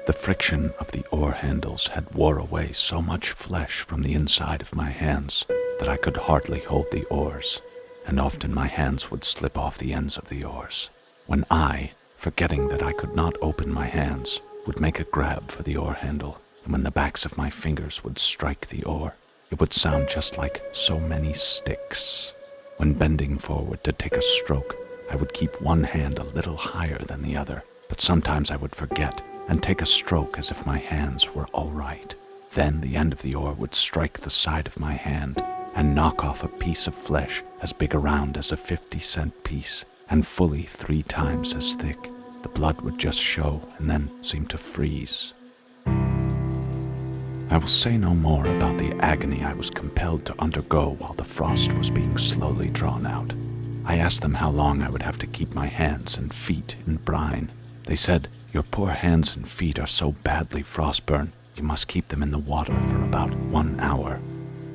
The friction of the oar handles had wore away so much flesh from the inside of my hands that I could hardly hold the oars, and often my hands would slip off the ends of the oars. When I, forgetting that I could not open my hands, would make a grab for the oar handle, and when the backs of my fingers would strike the oar, it would sound just like so many sticks. When bending forward to take a stroke, I would keep one hand a little higher than the other, but sometimes I would forget and take a stroke as if my hands were all right. Then the end of the oar would strike the side of my hand and knock off a piece of flesh as big around as a 50-cent piece and fully 3 times as thick. The blood would just show and then seem to freeze. I will say no more about the agony I was compelled to undergo while the frost was being slowly drawn out. I asked them how long I would have to keep my hands and feet in brine. They said, "Your poor hands and feet are so badly frostburned, you must keep them in the water for about 1 hour.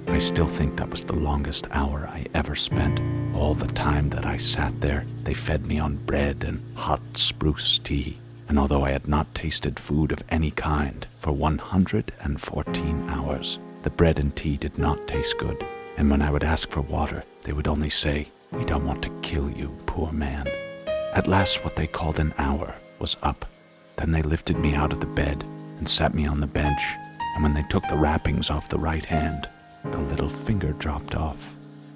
I still think that was the longest hour I ever spent. All the time that I sat there, they fed me on bread and hot spruce tea. And although I had not tasted food of any kind for 114 hours, the bread and tea did not taste good. And when I would ask for water, they would only say, 'We don't want to kill you, poor man.' At last what they called an hour was up. Then they lifted me out of the bed and sat me on the bench, and when they took the wrappings off the right hand, the little finger dropped off.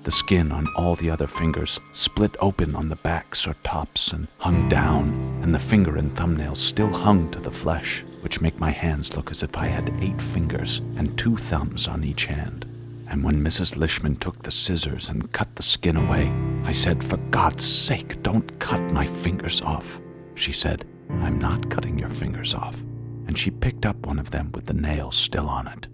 The skin on all the other fingers split open on the backs or tops and hung down, and the finger and thumbnails still hung to the flesh, which make my hands look as if I had 8 fingers and 2 thumbs on each hand. And when Mrs. Lishman took the scissors and cut the skin away, I said, 'For God's sake, don't cut my fingers off.' She said, 'I'm not cutting your fingers off.' And she picked up one of them with the nail still on it.